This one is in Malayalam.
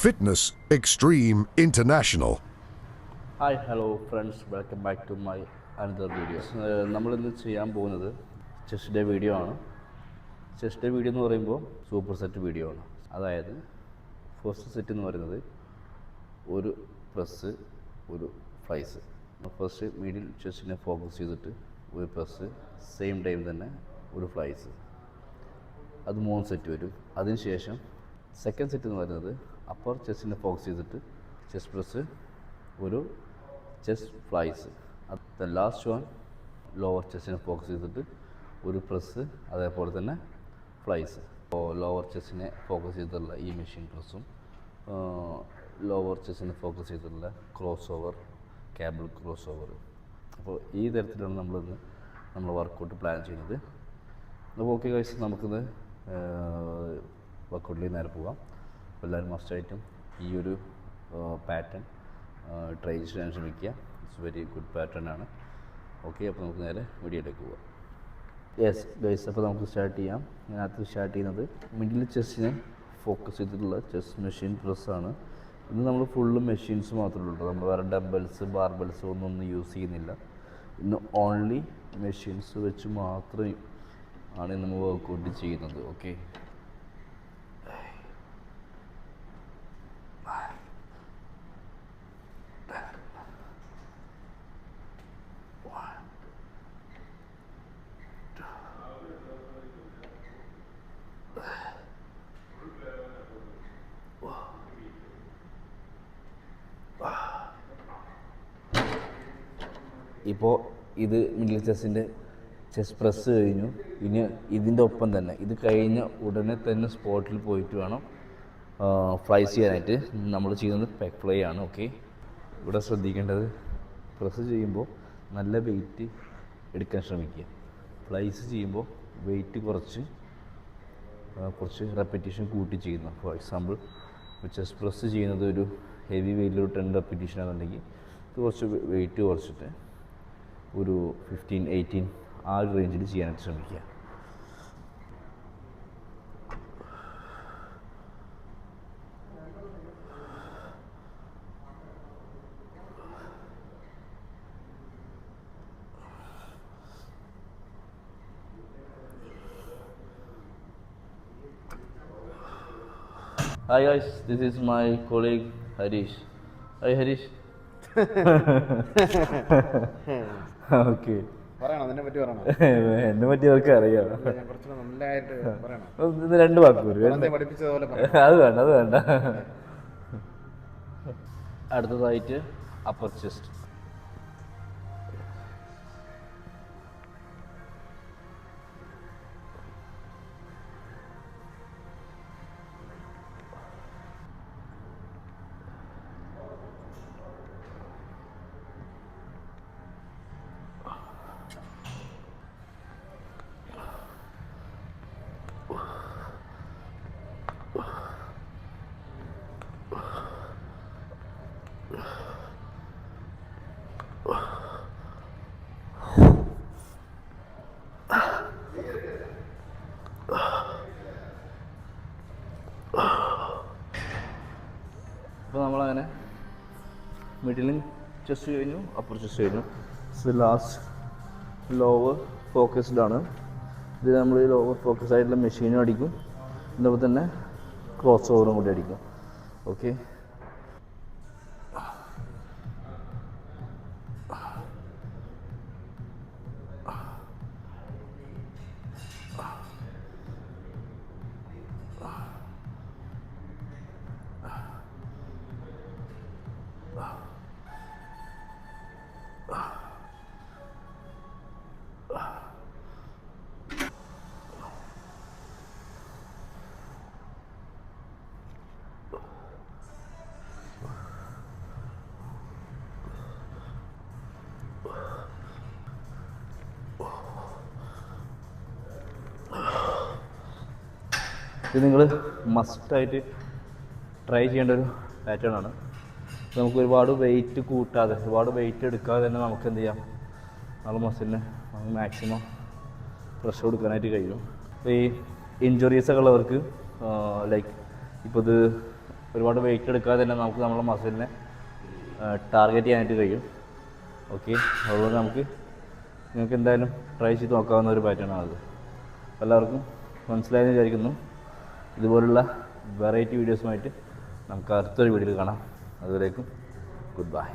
Fitness Extreme International. Hi hello friends, welcome back to my another videos. നമ്മളിന്ന് ചെയ്യാൻ പോകുന്നത് ചെസ്റ്റ് ഡേ വീഡിയോ ആണ്. ചെസ്റ്റ് ഡേ വീഡിയോ എന്ന് പറയുമ്പോൾ സൂപ്പർ സെറ്റ് വീഡിയോ ആണ്. അതായത് ഫസ്റ്റ് സെറ്റ് എന്ന് പറയുന്നത് ഒരു പ്രസ്, ഒരു ഫ്ലൈസ്. ഫസ്റ്റ് മിഡിൽ ചെസ്റ്റിനെ ഫോക്കസ് ചെയ്തിട്ട് ഒരു പ്രസ്, സെയിം ടൈം തന്നെ ഒരു ഫ്ലൈസ്. അത് 3 സെറ്റ് വരും. അതിനുശേഷം സെക്കൻഡ് സെറ്റ് എന്ന് പറയുന്നത് അപ്പർ ചെസ്റ്റിനെ ഫോക്കസ് ചെയ്തിട്ട് ചെസ്റ്റ് പ്രസ്, ഒരു ചെസ്റ്റ് ഫ്ലൈസ്. അത് ലാസ്റ്റ് വൺ ലോവർ ചെസ്റ്റിനെ ഫോക്കസ് ചെയ്തിട്ട് ഒരു പ്രസ്, അതേപോലെ തന്നെ ഫ്ലൈസ്. അപ്പോൾ ലോവർ ചെസ്റ്റിനെ ഫോക്കസ് ചെയ്തിട്ടുള്ള ഈ മെഷീൻ പ്രസ്സും ലോവർ ചെസ്റ്റിനെ ഫോക്കസ് ചെയ്തിട്ടുള്ള cross over, cable cross over. അപ്പോൾ ഈ തരത്തിലാണ് നമ്മൾ വർക്കൗട്ട് പ്ലാൻ ചെയ്യുന്നത്. അപ്പോൾ ഓക്കെ ഗൈസ്, നമുക്കിത് വർക്കൗട്ടിലേക്ക് നേരെ പോകാം. അപ്പോൾ എല്ലാവരും മസ്റ്റായിട്ടും ഈ ഒരു പാറ്റേൺ ട്രൈ ചെയ്യാൻ ശ്രമിക്കുക. ഇറ്റ്സ് വെരി ഗുഡ് പാറ്റേൺ ആണ്. ഓക്കെ, അപ്പോൾ നമുക്ക് നേരെ വീഡിയോയിലേക്ക് പോകാം. യെസ് ഗൈസ്, അപ്പോൾ നമുക്ക് സ്റ്റാർട്ട് ചെയ്യാം. ഇതിനകത്ത് സ്റ്റാർട്ട് ചെയ്യുന്നത് മിഡിൽ ചെസ്റ്റിനെ ഫോക്കസ് ചെയ്തിട്ടുള്ള ചെസ്റ്റ് മെഷീൻ പ്രസ്സാണ്. ഇന്ന് നമ്മൾ ഫുള്ള് മെഷീൻസ് മാത്രമേ ഉള്ളൂ. നമ്മൾ വേറെ ഡംബൽസ്, ബാർബൽസ് ഒന്നും യൂസ് ചെയ്യുന്നില്ല. ഇന്ന് ഓൺലി മെഷീൻസ് വെച്ച് മാത്രമേ ആണ് നമ്മൾ വർക്കൗട്ട് ചെയ്യുന്നത്. ഓക്കെ, ഇപ്പോൾ ഇത് മിഡിൽ ചെസ്റ്റിൻ്റെ ചെസ്റ്റ് പ്രസ് കഴിഞ്ഞു. ഇനി ഇതിൻ്റെ ഒപ്പം തന്നെ ഇത് കഴിഞ്ഞ ഉടനെ തന്നെ സ്പോട്ടിൽ പോയിട്ട് വേണം ഫ്ലൈസ് ചെയ്യാനായിട്ട്. നമ്മൾ ചെയ്യുന്നത് പെഗ് ഫ്ലൈ ആണ്. ഓക്കെ, ഇവിടെ ശ്രദ്ധിക്കേണ്ടത് പ്രസ് ചെയ്യുമ്പോൾ നല്ല വെയിറ്റ് എടുക്കാൻ ശ്രമിക്കുക. ഫ്ലൈസ് ചെയ്യുമ്പോൾ വെയിറ്റ് കുറച്ച് റെപ്പറ്റീഷൻ കൂട്ടി ചെയ്യുന്നു. ഫോർ എക്സാമ്പിൾ, ചെസ്റ്റ് പ്രസ് ചെയ്യുന്നത് ഒരു ഹെവി വെയിറ്റിൽ ഒരു 10 റെപ്പറ്റീഷൻ ആണെന്നുണ്ടെങ്കിൽ ഇത് കുറച്ച് വെയിറ്റ് കുറച്ചിട്ട് ഒരു 15-18 ആ ഒരു റേഞ്ചിൽ ചെയ്യാനായിട്ട് ശ്രമിക്കുക. Hi guys, this is my colleague Harish. Hi Harish. Okay, എന്നെ പറ്റി അവർക്ക് അറിയാം. ഇത് 2 വാക്ക് അത് വേണ്ട. അടുത്തതായിട്ട് അപ്പർ ചെസ്റ്റ്. അപ്പോൾ നമ്മളങ്ങനെ മിഡിലും ചെസ്റ്റ് കഴിഞ്ഞു, അപ്പർ ചെസ്റ്റ് കഴിഞ്ഞു. ലാസ്റ്റ് ലോവർ ഫോക്കസ്ഡാണ്. ഇത് നമ്മൾ ലോവർ ഫോക്കസ് ആയിട്ടുള്ള മെഷീനും അടിക്കും, അതുപോലെ തന്നെ ക്രോസ് ഓവറും കൂടി അടിക്കും. ഓക്കെ, ഇത് നിങ്ങൾ മസ്റ്റായിട്ട് ട്രൈ ചെയ്യേണ്ട ഒരു പാറ്റേൺ ആണ്. നമുക്ക് ഒരുപാട് വെയിറ്റ് കൂട്ടാതെ, ഒരുപാട് വെയിറ്റ് എടുക്കാതെ തന്നെ നമുക്ക് എന്ത് ചെയ്യാം, നമ്മുടെ മസിലിന് മാക്സിമം പ്രഷർ കൊടുക്കാനായിട്ട് കഴിയും. അപ്പോൾ ഈ ഇഞ്ചുറീസൊക്കെ ഉള്ളവർക്ക് ലൈക്ക് ഇപ്പോൾ ഇത് ഒരുപാട് വെയിറ്റ് എടുക്കാതെ തന്നെ നമുക്ക് നമ്മുടെ മസിലിനെ ടാർഗറ്റ് ചെയ്യാനായിട്ട് കഴിയും. ഓക്കെ, അതുകൊണ്ട് നിങ്ങൾക്ക് എന്തായാലും ട്രൈ ചെയ്ത് നോക്കാവുന്ന ഒരു പാറ്റേൺ ആണത്. എല്ലാവർക്കും മനസ്സിലായെന്ന് വിചാരിക്കുന്നു. ഇതുപോലുള്ള വെറൈറ്റി വീഡിയോസുമായിട്ട് നമുക്ക് അടുത്തൊരു വീഡിയോയിൽ കാണാം. അതുവരേക്കും ഗുഡ് ബൈ.